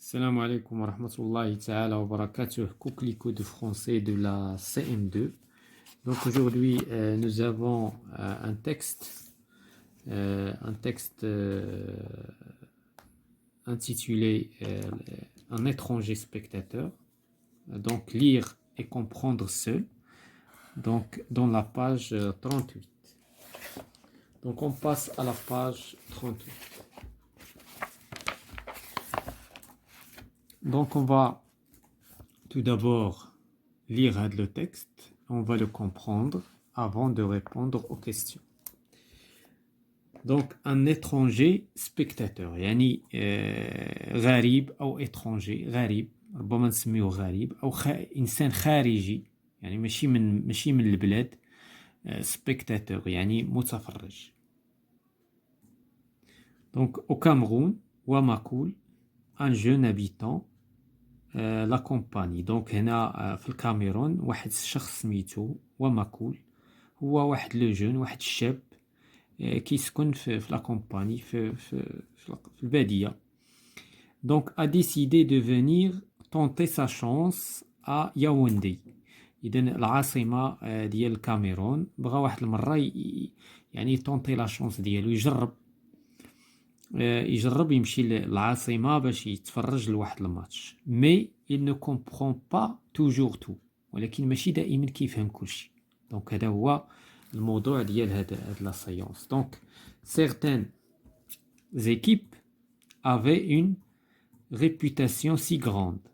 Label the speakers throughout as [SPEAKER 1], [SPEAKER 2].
[SPEAKER 1] Salam alaikum wa rahmatullahi ta'ala wa barakatuh. Coquelicot de français de la CM2. Donc aujourd'hui, nous avons un texte intitulé Un étranger spectateur. Donc lire et comprendre seul. Donc dans la page 38. Donc on passe à la page 38. Donc on va tout d'abord lire le texte, on va le comprendre avant de répondre aux questions. Donc un étranger spectateur يعني غريب أو étranger غريب ربما نسميه غريب أو إنسان خارجي يعني ماشي من البلاد spectateur يعني متفرج. Donc au Cameroun Wamacoul un jeune habitant لا كومباني. دونك هنا في الكاميرون واحد الشخص سميتو وماكول، هو واحد لو جون، واحد الشاب كيسكن في لا كومباني في البادية. دونك a décidé de venir tenter sa chance à Yaoundé. إذا العاصمة ديال الكاميرون بغى واحد المرة يعني تونتي لا شونس ديالو، يجرب يمشي للعاصمة باش يتفرج لواحد الماتش. مي il ne comprend pas toujours tout، ولكن ماشي دائما كيفهم كلشي. دونك هذا هو الموضوع ديال هاد لا سيونس. دونك certaines équipes avaient une réputation si grande.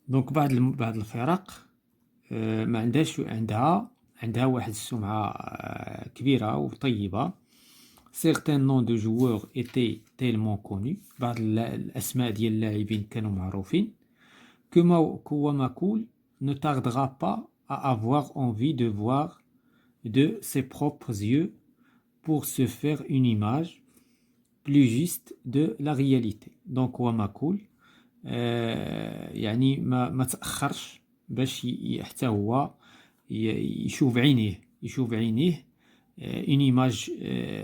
[SPEAKER 1] دونك بعض الفرق ما عندها واحد السمعة كبيرة وطيبة. Certains noms de joueurs étaient tellement connus. بعض الأسماء ديال اللاعبين كانوا معروفين. Que Wamacoul ne tardera pas à avoir envie de voir de ses propres yeux pour se faire une image plus juste de la réalité. Donc Wamacoul يعني ما تأخرش باش حتى هو يشوف عينيه une image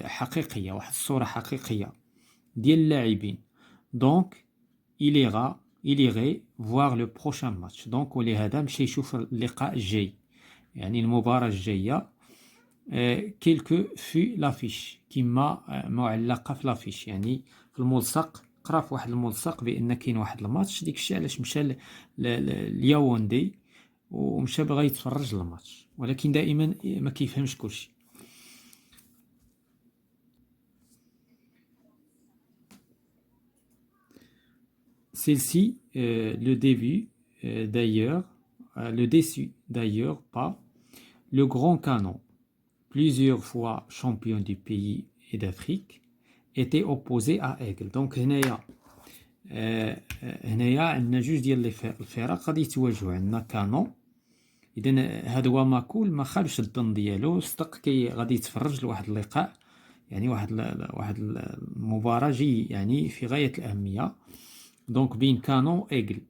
[SPEAKER 1] حقيقية، واحد الصورة حقيقية ديال اللاعبين. donc il irait voir le prochain match. donc ولهذا مشى يشوف اللقاء الجاي يعني المباراة الجاية. كيلكو في لافيش كيما معلقة في لافيش يعني في الملصق، قرا في واحد الملصق بأن كاين واحد الماتش. ديك الشيء علاش مشى لياوندي ومشى بغا يتفرج الماتش، ولكن دائما ما كيفهمش كلشي. Celle-ci le déçut d'ailleurs pas. Le grand canon, plusieurs fois champion du pays et d'Afrique, était opposé à Aigle. Donc هنايا عندنا جوج ديال الفرق غادي يتواجهوا. عندنا كانون، اذا هذا هو ماكول ما خابش الظن ديالو، صدق غادي يتفرج لواحد اللقاء يعني واحد المباراة جي يعني في غاية الأهمية. دونك بين كانون ايغل.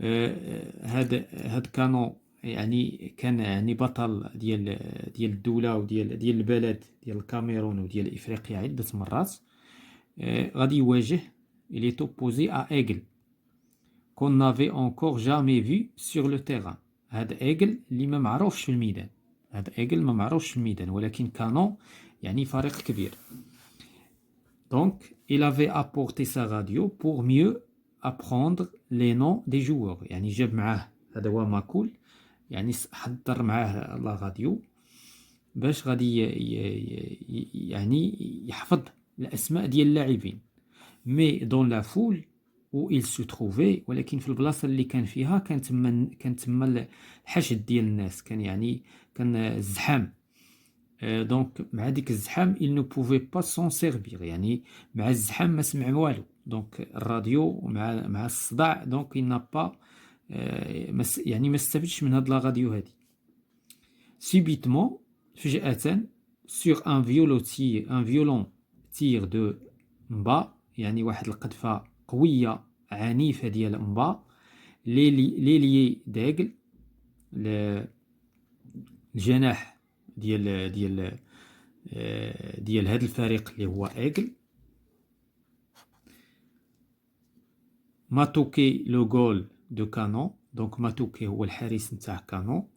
[SPEAKER 1] هاد كانون يعني كان يعني بطل ديال الدولة وديال البلد ديال الكاميرون وديال افريقيا عدة مرات. غادي يواجه il est opposé à Aigle qu'on n'avait encore jamais vu sur le terrain. هاد ايغل اللي ما معروفش في الميدان، ولكن كانون يعني فريق كبير. Donc, il avait apporté sa radio pour mieux apprendre les noms des joueurs. يعني جاب معاه هذا هو ماكول، يعني حضر معاه لا راديو باش غادي يعني يحفظ الأسماء ديال اللاعبين. مي دون لا فول où il se trouvait، ولكن في البلاصة اللي كان فيها كان تما الحشد ديال الناس، كان الزحام. دونك مع ديك الزحام il ne pouvait pas s'en servir، يعني مع الزحام ما سمع والو. دونك الراديو مع الصداع دونك il n'a pas يعني ما استفدش من هاد لا راديو هادي. subitement فجأة sur un violent tir de مبا، يعني واحد القذفة قوية عنيفة ديال مبا، ليلي داغل الجناح ديال هذا الفريق اللي هو ايغل. Matoke le goal de Canon, donc Matoke هو الحارس نتاع كانون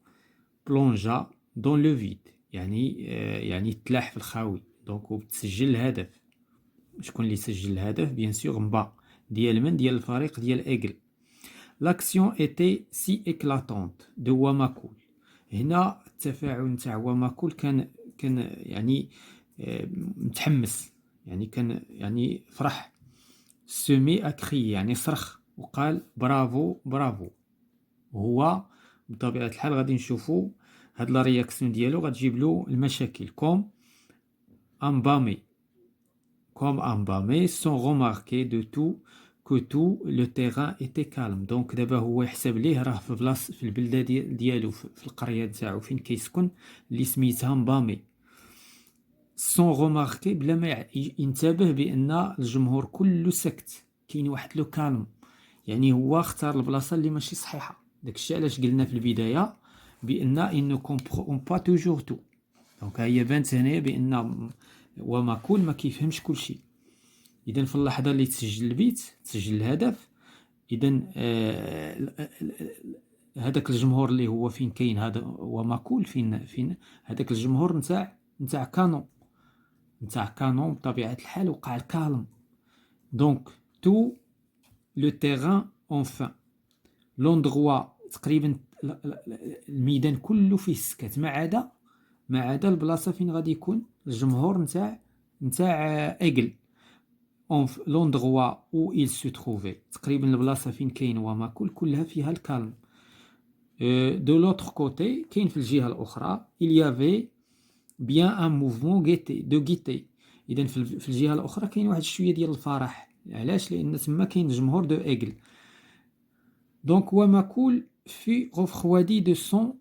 [SPEAKER 1] plongea dans le vide يعني تلاح في الخاوي دونك وتسجل الهدف. شكون اللي سجل الهدف؟ بيان سور مبا ديال من؟ ديال الفريق ديال ايغل. لاكسيون ايتي سي اكلاتونت دو واماكول. هنا التفاعل نتاع واماكول كان يعني متحمس، يعني كان يعني فرح. سمي اكري يعني صرخ وقال برافو برافو. وهو بطبيعة الحال غادي نشوفو هاد لا رياكسيون ديالو غتجيب له المشاكل. كوم embâmé sans remarquer de tout que tout le terrain était calme. دونك دابا هو يحسب ليه راه في بلاص في البلده ديالو في القريه تاعو فين كيسكن اللي سميتها مبامي. sans remarquer بلا ما ينتبه بان الجمهور كله سكت، كاين واحد لو كالم، يعني هو اختار البلاصه اللي ماشي صحيحه. داكشي علاش قلنا في البدايه بان ان كومبرون با توجور تو. دونك هي بانت هنايا بان وماكول ما كيفهمش كلشي. اذا في اللحظه اللي تسجل البيت تسجل الهدف، اذا هذاك الجمهور اللي هو فين كاين هذا وماكول فين هذاك الجمهور نتاع كانون بطبيعه الحال وقع الكالم. دونك تو لو تيران اونفان لوندغوا تقريبا الميدان كله فيه السكات ما عدا البلاصه فين غادي يكون الجمهور نتاع ايغل. l'endroit où il se trouvait تقريبا البلاصه فين كاين وماكول كلها فيها الكالم. de l'autre côté كاين في الجهه الاخرى il y avait bien un mouvement de gaieté. اذا في الجهه الاخرى كاين واحد شويه ديال الفرح. علاش؟ لان تما كاين الجمهور دو ايغل. دونك وماكول في refroidi de son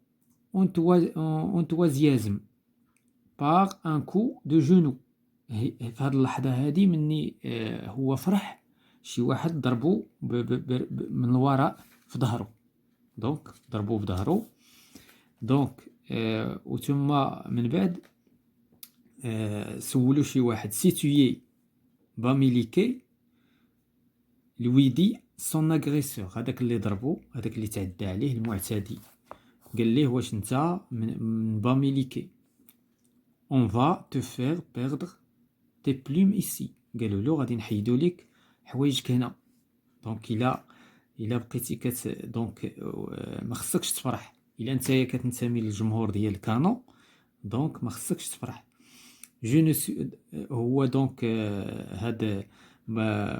[SPEAKER 1] enthousiasme par un coup de genou. في هذه اللحظة هذه مني هو فرح شي واحد ضربو من الوراء في ظهره. دونك ضربوه في ظهره. دونك وثم من بعد سولو شي واحد سيتويي باميليكي لوي دي سون اغريسور. هذاك اللي ضربو، هذاك اللي تعدى عليه المعتدي، قال ليه واش انت من باميليكي. on va te faire perdre tes plumes ici. قالوا له غادي نحيدوا لك حوايجك هنا. دونك الا بقيتي دونك ما خصكش تفرح. الا نتايا كتنتمي للجمهور ديال كانون دونك ما خصكش تفرح. هو دونك هذا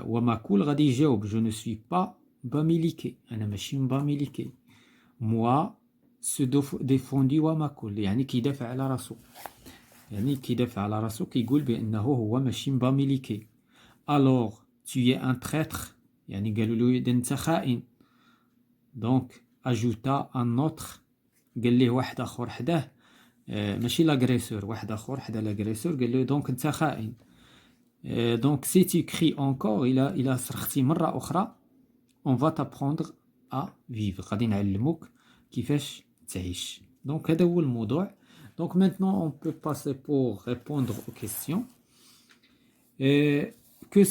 [SPEAKER 1] وماكول غادي يجاوب جو نو سوي با باميليكي، انا ماشي مباميليكي. موا سو ديفوندي وماكول يعني كيدافع على راسو، كيقول بانه هو ماشي مباميليكي. الوغ tu es un traître يعني قالوا له اذا انت خائن. دونك اجوتا ان اوتر، قال ليه واحد اخر حداه ماشي لاغريسور، واحد اخر حدا لاغريسور قال له دونك انت خائن. دونك سي تي كري انكور الى صرختي مره اخرى on va t'apprendre à vivre، غادي نعلموك كيفاش تعيش. دونك هذا هو الموضوع. Donc maintenant on peut passer pour répondre aux questions. Que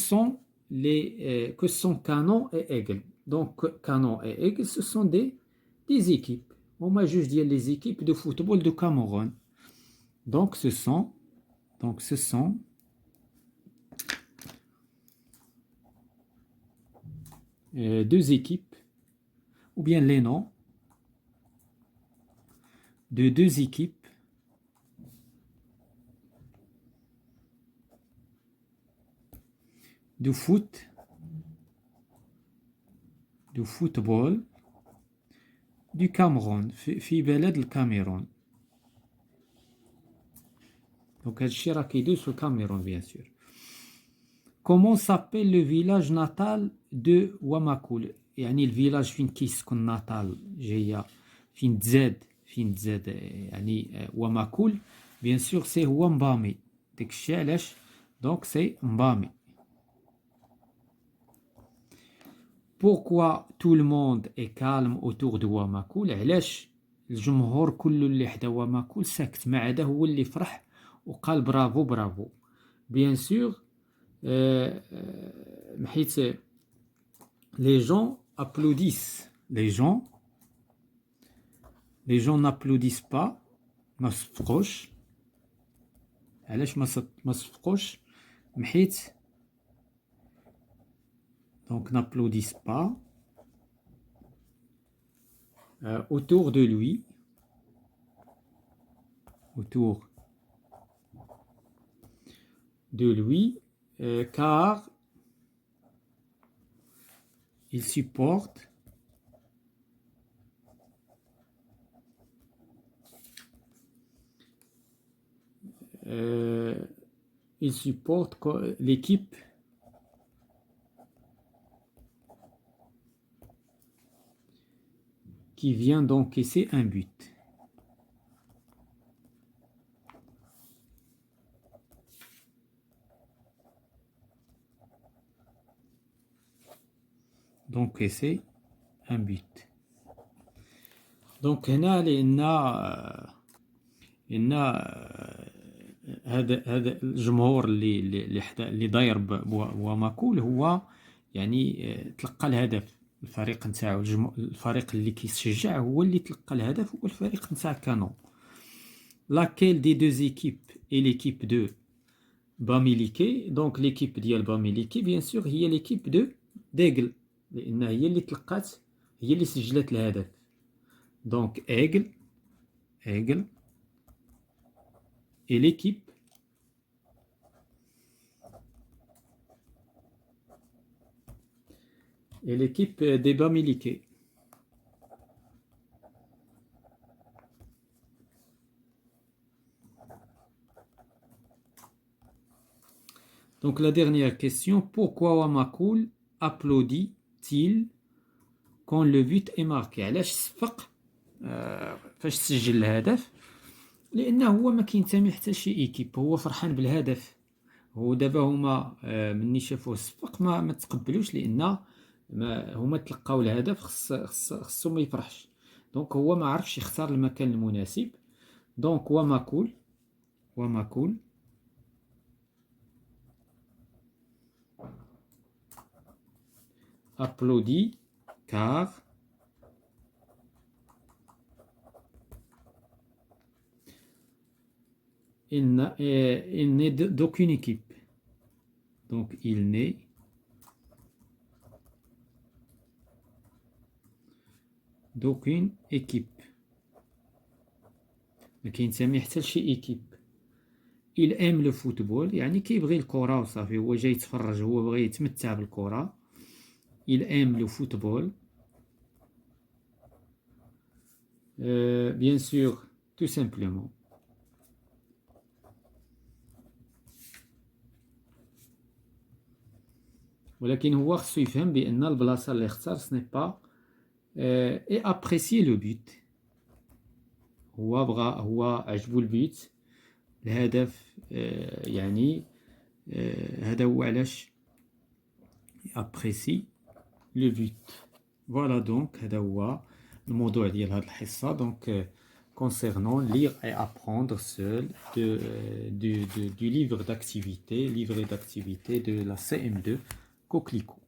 [SPEAKER 1] sont Canon et Aigle? Donc Canon et Aigle ce sont des équipes. هما جوج ديال les équipes de football de Cameroun. Donc ce sont deux équipes ou bien les noms de deux équipes de football du Cameroun في بلد الكاميرون. دونك هادشي راه كيدوز في الكاميرون بيان سور. Comment s'appelle le village natal de Wamakoul؟ يعني الفيلاج فين كيسكن ناتال جايه فين تزاد يعني وماكول بيان سور سي هو مبامي. داكشي علاش دونك سي مبامي. Pourquoi tout le monde est calme autour de وماكول؟ علاش الجمهور كله اللي حدا وماكول ساكت ما عدا هو اللي فرح وقال برافو برافو. بيان سور حيت Les gens applaudissent. Les gens n'applaudissent pas. ما صفقوش. علاش ما صفقوش؟ حيت donc n'applaudissent pas autour de lui. Autour de lui, car il supporte l'équipe qui vient d'encaisser un but. d'encaisser un but. Donc هنا لأن هذا الجمهور اللي داير بواماكول هو يعني تلقى الهدف. الفريق نتاعو الفريق اللي كيشجع هو اللي تلقى الهدف، هو الفريق نتاع كانون. laquelle des deux équipes est l'équipe de Bamileke. donc l'équipe ديال Bamileke bien sûr هي l'équipe de d'Aigle لأن هي اللي تلقات، هي اللي سجلت الهدف. donc Aigle et l'équipe des Bamileke. Donc la dernière question, pourquoi Wamakoul applaudit-il quand le but est marqué؟ علاش صفق فاش سجل الهدف؟ لأنه هو ما كينتمي حتى لشي ايكيب، هو فرحان بالهدف. هو دابا هما مني شافوه الصفق ما تقبلوش، لأن هما تلقاو الهدف، خصو ما يفرحش. دونك هو ما عرفش يختار المكان المناسب. دونك وماكول applaudit car il n'est d'aucune équipe. Donc il n'est d'aucune équipe. ما كينتمي حتى لشي ايكيب. il aime le football يعني كيبغي الكرة وصافي، هو جاي يتفرج، هو بغى يتمتع بالكرة. il aime le football. bien sûr tout simplement. ولكن هو خصو يفهم بأن البلاصة اللي اختار سني با et apprécier le but. هو عجبو البيت، الهدف، يعني هذا هو علاش apprécie le but. Voilà donc هذا هو الموضوع ديال هذه الحصة. donc concernant lire et apprendre seul du livre d'activité, livret d'activité de la CM2 Coquelicot.